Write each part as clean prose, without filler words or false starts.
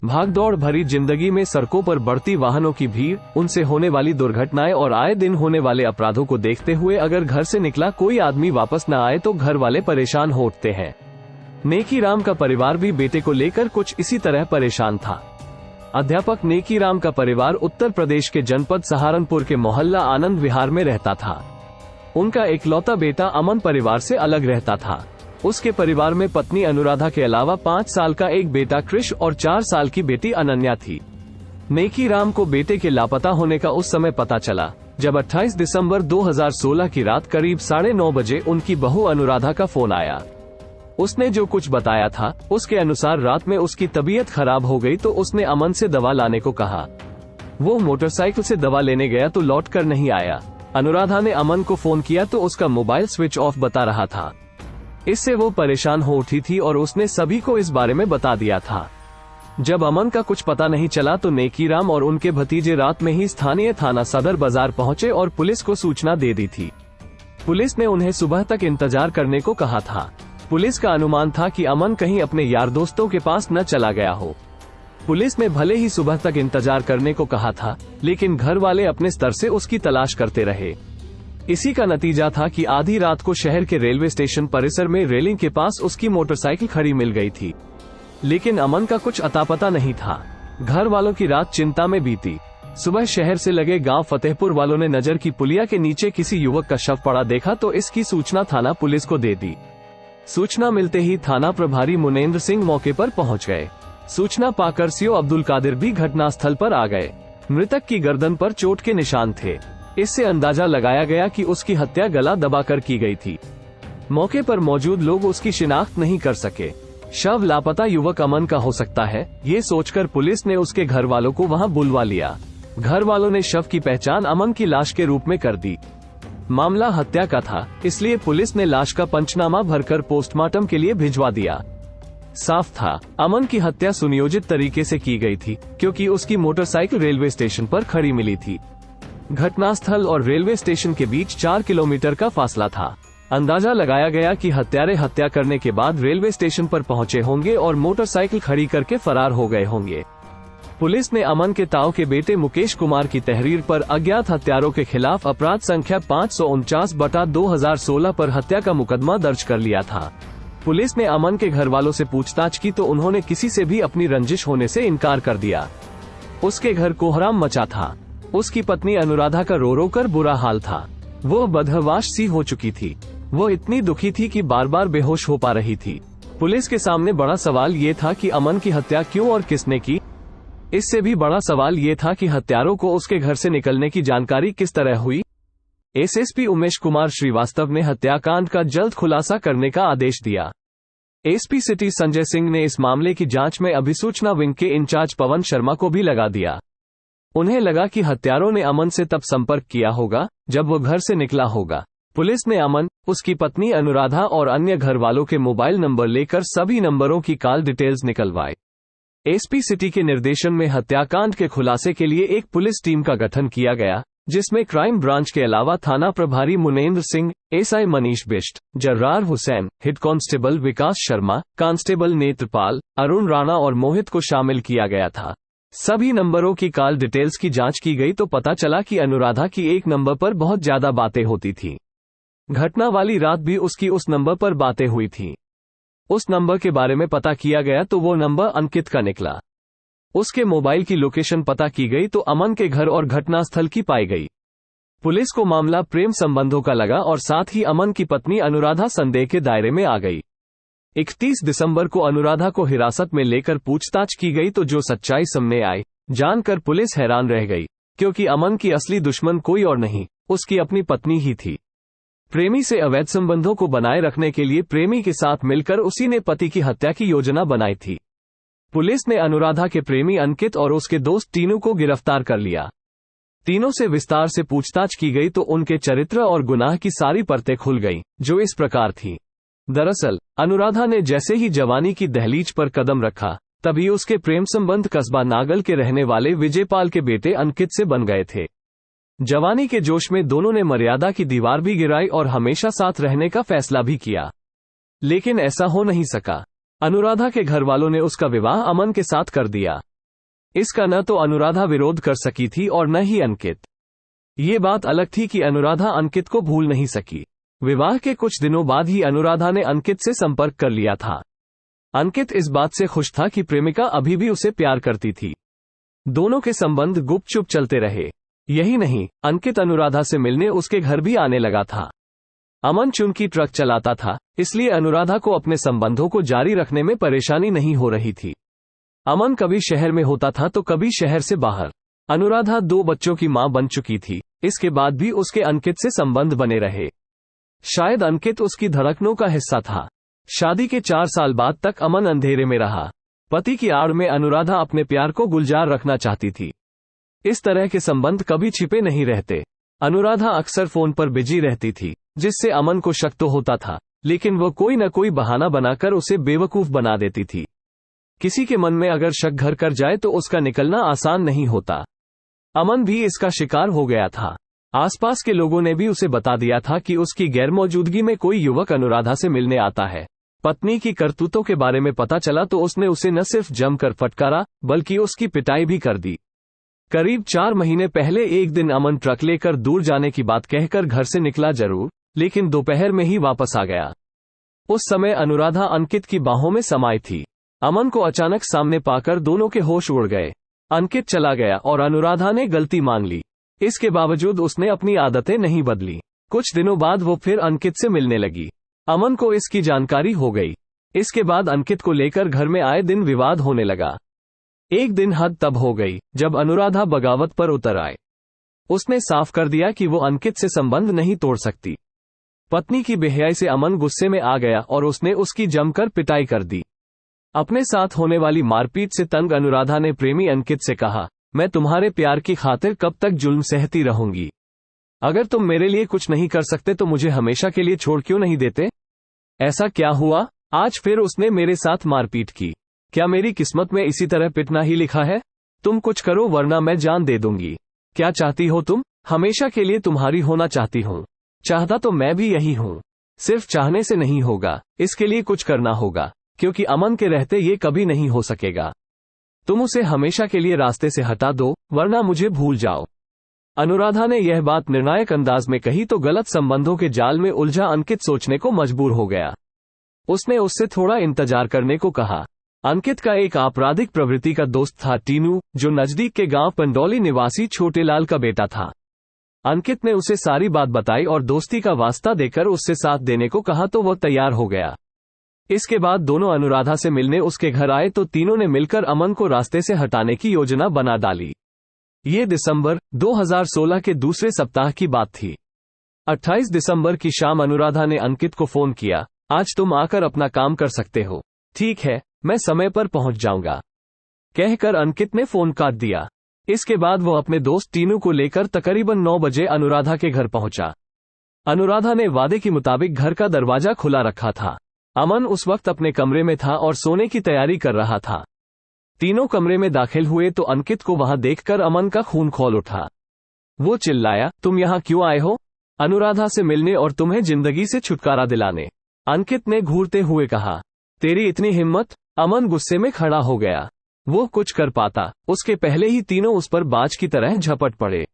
भागदौड़ भरी जिंदगी में सड़कों पर बढ़ती वाहनों की भीड़, उनसे होने वाली दुर्घटनाएं और आए दिन होने वाले अपराधों को देखते हुए अगर घर से निकला कोई आदमी वापस न आए तो घर वाले परेशान हो उठते हैं। नेकी राम का परिवार भी बेटे को लेकर कुछ इसी तरह परेशान था। अध्यापक नेकी राम का परिवार उत्तर प्रदेश के जनपद सहारनपुर के मोहल्ला आनंद विहार में रहता था। उनका इकलौता बेटा अमन परिवार से अलग रहता था। उसके परिवार में पत्नी अनुराधा के अलावा 5 साल का एक बेटा कृष और 4 साल की बेटी अनन्या थी। नेकी राम को बेटे के लापता होने का उस समय पता चला जब 28 दिसंबर 2016 की रात करीब 9:30 बजे उनकी बहू अनुराधा का फोन आया। उसने जो कुछ बताया था उसके अनुसार रात में उसकी तबीयत खराब हो गई तो उसने अमन से दवा लाने को कहा। वो मोटरसाइकिल से दवा लेने गया तो लौट कर नहीं आया। अनुराधा ने अमन को फोन किया तो उसका मोबाइल स्विच ऑफ बता रहा था। इससे वो परेशान हो उठी थी और उसने सभी को इस बारे में बता दिया था। जब अमन का कुछ पता नहीं चला तो नेकीराम और उनके भतीजे रात में ही स्थानीय थाना सदर बाजार पहुंचे और पुलिस को सूचना दे दी थी। पुलिस ने उन्हें सुबह तक इंतजार करने को कहा था। पुलिस का अनुमान था कि अमन कहीं अपने यार दोस्तों के पास न चला गया हो। पुलिस ने भले ही सुबह तक इंतजार करने को कहा था, लेकिन घर वाले अपने स्तर से उसकी तलाश करते रहे। इसी का नतीजा था कि आधी रात को शहर के रेलवे स्टेशन परिसर में रेलिंग के पास उसकी मोटरसाइकिल खड़ी मिल गई थी। लेकिन अमन का कुछ अता पता नहीं था। घर वालों की रात चिंता में बीती। सुबह शहर से लगे गांव फतेहपुर वालों ने नजर की पुलिया के नीचे किसी युवक का शव पड़ा देखा तो इसकी सूचना थाना पुलिस को दे दी। सूचना मिलते ही थाना प्रभारी मुनेंद्र सिंह मौके पर पहुंच गए। सूचना पाकर सीओ अब्दुल कादिर भी घटनास्थल पर आ गए। मृतक की गर्दन पर चोट के निशान थे। इससे अंदाजा लगाया गया कि उसकी हत्या गला दबाकर की गई थी। मौके पर मौजूद लोग उसकी शिनाख्त नहीं कर सके। शव लापता युवक अमन का हो सकता है, ये सोचकर पुलिस ने उसके घर वालों को वहां बुलवा लिया। घर वालों ने शव की पहचान अमन की लाश के रूप में कर दी। मामला हत्या का था, इसलिए पुलिस ने लाश का पंचनामा भरकर पोस्टमार्टम के लिए भिजवा दिया। साफ था, अमन की हत्या सुनियोजित तरीके से की गई थी, क्योंकि उसकी मोटरसाइकिल रेलवे स्टेशन पर खड़ी मिली थी। घटनास्थल और रेलवे स्टेशन के बीच 4 किलोमीटर का फासला था। अंदाजा लगाया गया कि हत्यारे हत्या करने के बाद रेलवे स्टेशन पर पहुंचे होंगे और मोटरसाइकिल खड़ी करके फरार हो गए होंगे। पुलिस ने अमन के ताऊ के बेटे मुकेश कुमार की तहरीर पर अज्ञात हत्यारों के खिलाफ अपराध संख्या 549/2016 पर हत्या का मुकदमा दर्ज कर लिया था। पुलिस ने अमन के घर वालों से पूछताछ की तो उन्होंने किसी से भी अपनी रंजिश होने से इनकार कर दिया। उसके घर कोहराम मचा था। उसकी पत्नी अनुराधा का रो रो कर बुरा हाल था। वो बदहवाश सी हो चुकी थी। वो इतनी दुखी थी कि बार बार बेहोश हो पा रही थी। पुलिस के सामने बड़ा सवाल ये था कि अमन की हत्या क्यों और किसने की। इससे भी बड़ा सवाल ये था कि हत्यारों को उसके घर से निकलने की जानकारी किस तरह हुई। एसएसपी उमेश कुमार श्रीवास्तव ने हत्याकांड का जल्द खुलासा करने का आदेश दिया। एसपी सिटी संजय सिंह ने इस मामले की जांच में अभिसूचना विंग के इंचार्ज पवन शर्मा को भी लगा दिया। उन्हें लगा कि हत्यारों ने अमन से तब संपर्क किया होगा जब वो घर से निकला होगा। पुलिस ने अमन, उसकी पत्नी अनुराधा और अन्य घर वालों के मोबाइल नंबर लेकर सभी नंबरों की कॉल डिटेल्स निकलवाई। एसपी सिटी के निर्देशन में हत्याकांड के खुलासे के लिए एक पुलिस टीम का गठन किया गया, जिसमें क्राइम ब्रांच के अलावा थाना प्रभारी Munendra Singh, SI Manish Bisht, Jarrar Hussain, head constable Vikas Sharma, constable Netrapal, Arun Rana और मोहित को शामिल किया गया था। सभी नंबरों की कॉल डिटेल्स की जांच की गई तो पता चला कि अनुराधा की एक नंबर पर बहुत ज्यादा बातें होती थी। घटना वाली रात भी उसकी उस नंबर पर बातें हुई थी। उस नंबर के बारे में पता किया गया तो वो नंबर अंकित का निकला। उसके मोबाइल की लोकेशन पता की गई तो अमन के घर और घटनास्थल की पाई गई। पुलिस को मामला प्रेम संबंधों का लगा और साथ ही अमन की पत्नी अनुराधा संदेह के दायरे में आ गई। 31 दिसंबर को अनुराधा को हिरासत में लेकर पूछताछ की गई तो जो सच्चाई सामने आई, जानकर पुलिस हैरान रह गई, क्योंकि अमन की असली दुश्मन कोई और नहीं, उसकी अपनी पत्नी ही थी। प्रेमी से अवैध संबंधों को बनाए रखने के लिए प्रेमी के साथ मिलकर उसी ने पति की हत्या की योजना बनाई थी। पुलिस ने अनुराधा के प्रेमी अंकित और उसके दोस्त टीनू को गिरफ्तार कर लिया। तीनों से विस्तार से पूछताछ की गई तो उनके चरित्र और गुनाह की सारी परतें खुल गईं, जो इस प्रकार थी। दरअसल अनुराधा ने जैसे ही जवानी की दहलीज पर कदम रखा, तभी उसके प्रेम संबंध कस्बा नागल के रहने वाले विजयपाल के बेटे अंकित से बन गए थे। जवानी के जोश में दोनों ने मर्यादा की दीवार भी गिराई और हमेशा साथ रहने का फैसला भी किया, लेकिन ऐसा हो नहीं सका। अनुराधा के घर वालों ने उसका विवाह अमन के साथ कर दिया। इसका न तो अनुराधा विरोध कर सकी थी और न ही अंकित। ये बात अलग थी कि अनुराधा अंकित को भूल नहीं सकी। विवाह के कुछ दिनों बाद ही अनुराधा ने अंकित से संपर्क कर लिया था। अंकित इस बात से खुश था कि प्रेमिका अभी भी उसे प्यार करती थी। दोनों के संबंध गुपचुप चलते रहे। यही नहीं, अंकित अनुराधा से मिलने उसके घर भी आने लगा था। अमन चुनकी ट्रक चलाता था, इसलिए अनुराधा को अपने संबंधों को जारी रखने में परेशानी नहीं हो रही थी। अमन कभी शहर में होता था तो कभी शहर से बाहर। अनुराधा 2 बच्चों की मां बन चुकी थी, इसके बाद भी उसके अंकित से संबंध बने रहे। शायद अंकित उसकी धड़कनों का हिस्सा था। शादी के 4 साल बाद तक अमन अंधेरे में रहा। पति की आड़ में अनुराधा अपने प्यार को गुलजार रखना चाहती थी। इस तरह के संबंध कभी छिपे नहीं रहते। अनुराधा अक्सर फोन पर बिजी रहती थी, जिससे अमन को शक तो होता था, लेकिन वो कोई न कोई बहाना बनाकर उसे बेवकूफ बना देती थी। किसी के मन में अगर शक घर कर जाए तो उसका निकलना आसान नहीं होता। अमन भी इसका शिकार हो गया था। आसपास के लोगों ने भी उसे बता दिया था कि उसकी गैरमौजूदगी में कोई युवक अनुराधा से मिलने आता है। पत्नी की करतूतों के बारे में पता चला तो उसने उसे न सिर्फ जमकर फटकारा, बल्कि उसकी पिटाई भी कर दी। करीब 4 महीने पहले एक दिन अमन ट्रक लेकर दूर जाने की बात कहकर घर से निकला जरूर, लेकिन दोपहर में ही वापस आ गया। उस समय अनुराधा अंकित की बाहों में समाई थी। अमन को अचानक सामने पाकर दोनों के होश उड़ गए। अंकित चला गया और अनुराधा ने गलती मान ली। इसके बावजूद उसने अपनी आदतें नहीं बदली। कुछ दिनों बाद वो फिर अंकित से मिलने लगी। अमन को इसकी जानकारी हो गई। इसके बाद अंकित को लेकर घर में आए दिन विवाद होने लगा। एक दिन हद तब हो गई जब अनुराधा बगावत पर उतर आए। उसने साफ कर दिया कि वो अंकित से संबंध नहीं तोड़ सकती। पत्नी की बेहयाई से अमन गुस्से में आ गया और उसने उसकी जमकर पिटाई कर दी। अपने साथ होने वाली मारपीट से तंग अनुराधा ने प्रेमी अंकित से कहा, मैं तुम्हारे प्यार की खातिर कब तक जुल्म सहती रहूंगी। अगर तुम मेरे लिए कुछ नहीं कर सकते तो मुझे हमेशा के लिए छोड़ क्यों नहीं देते। ऐसा क्या हुआ, आज फिर उसने मेरे साथ मारपीट की। क्या मेरी किस्मत में इसी तरह पिटना ही लिखा है। तुम कुछ करो वरना मैं जान दे दूंगी। क्या चाहती हो तुम। हमेशा के लिए तुम्हारी होना चाहती हूँ। चाहता तो मैं भी यही हूँ। सिर्फ चाहने से नहीं होगा, इसके लिए कुछ करना होगा, क्योंकि अमन के रहते ये कभी नहीं हो सकेगा। तुम उसे हमेशा के लिए रास्ते से हटा दो, वरना मुझे भूल जाओ। अनुराधा ने यह बात निर्णायक अंदाज में कही तो गलत संबंधों के जाल में उलझा अंकित सोचने को मजबूर हो गया। उसने उससे थोड़ा इंतजार करने को कहा। अंकित का एक आपराधिक प्रवृत्ति का दोस्त था टीनू, जो नजदीक के गांव पंडौली निवासी छोटे लाल का बेटा था। अंकित ने उसे सारी बात बताई और दोस्ती का वास्ता देकर उससे साथ देने को कहा तो वह तैयार हो गया। इसके बाद दोनों अनुराधा से मिलने उसके घर आए तो तीनों ने मिलकर अमन को रास्ते से हटाने की योजना बना डाली। ये दिसंबर 2016 के दूसरे सप्ताह की बात थी। 28 दिसंबर की शाम अनुराधा ने अंकित को फोन किया, आज तुम आकर अपना काम कर सकते हो। ठीक है, मैं समय पर पहुंच जाऊंगा, कहकर अंकित ने फोन काट दिया। इसके बाद वो अपने दोस्त टीनू को लेकर तकरीबन 9 बजे अनुराधा के घर पहुंचा। अनुराधा ने वादे के मुताबिक घर का दरवाजा खुला रखा था। अमन उस वक्त अपने कमरे में था और सोने की तैयारी कर रहा था। तीनों कमरे में दाखिल हुए तो अंकित को वहां देखकर अमन का खून खौल उठा। वो चिल्लाया, तुम यहाँ क्यों आए हो। अनुराधा से मिलने और तुम्हें जिंदगी से छुटकारा दिलाने। अंकित ने घूरते हुए कहा, तेरी इतनी हिम्मत। अमन गुस्से में खड़ा हो गया। वो कुछ कर पाता, उसके पहले ही तीनों उस पर बाज की तरह झपट पड़े।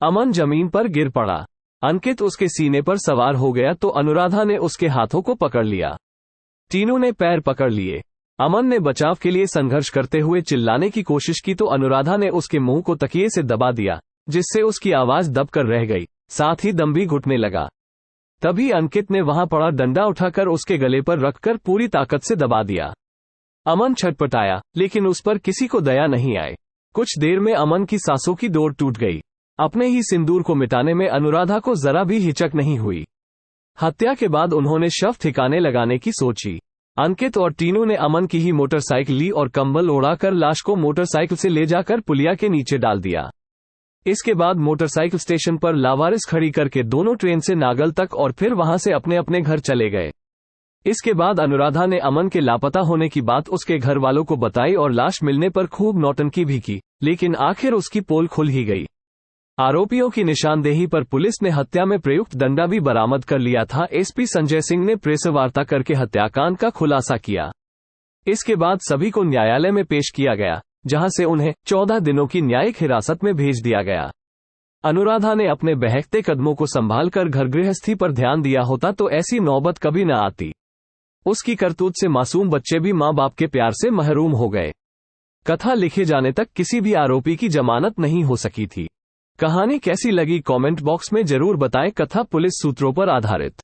अमन जमीन पर गिर पड़ा। अंकित उसके सीने पर सवार हो गया तो अनुराधा ने उसके हाथों को पकड़ लिया। तीनों ने पैर पकड़ लिए। अमन ने बचाव के लिए संघर्ष करते हुए चिल्लाने की कोशिश की तो अनुराधा ने उसके मुंह को तकिए से दबा दिया, जिससे उसकी आवाज दबकर रह गई, साथ ही दम भी घुटने लगा। तभी अंकित ने वहां पड़ा डंडा उठाकर उसके गले पर रखकर पूरी ताकत से दबा दिया। अमन छटपटाया, लेकिन उस पर किसी को दया नहीं आई। कुछ देर में अमन की सांसों की डोर टूट गई। अपने ही सिंदूर को मिटाने में अनुराधा को जरा भी हिचक नहीं हुई। हत्या के बाद उन्होंने शव ठिकाने लगाने की सोची। अंकित और टीनू ने अमन की ही मोटरसाइकिल ली और कंबल ओढ़ाकर लाश को मोटरसाइकिल से ले जाकर पुलिया के नीचे डाल दिया। इसके बाद मोटरसाइकिल स्टेशन पर लावारिस खड़ी करके दोनों ट्रेन से नागल तक और फिर वहां से अपने अपने घर चले गए। इसके बाद अनुराधा ने अमन के लापता होने की बात उसके घर वालों को बताई और लाश मिलने पर खूब नौटंकी भी की, लेकिन आखिर उसकी पोल खुल ही गई। आरोपियों की निशानदेही पर पुलिस ने हत्या में प्रयुक्त डंडा भी बरामद कर लिया था। एसपी संजय सिंह ने प्रेस वार्ता करके हत्याकांड का खुलासा किया। इसके बाद सभी को न्यायालय में पेश किया गया। जहां से उन्हें 14 दिनों की न्यायिक हिरासत में भेज दिया गया। अनुराधा ने अपने बहकते कदमों को संभाल कर घर गृहस्थी पर ध्यान दिया होता तो ऐसी नौबत कभी न आती। उसकी करतूत से मासूम बच्चे भी मां बाप के प्यार से महरूम हो गए। कथा लिखे जाने तक किसी भी आरोपी की जमानत नहीं हो सकी थी। कहानी कैसी लगी कमेंट बॉक्स में जरूर बताएं। कथा पुलिस सूत्रों पर आधारित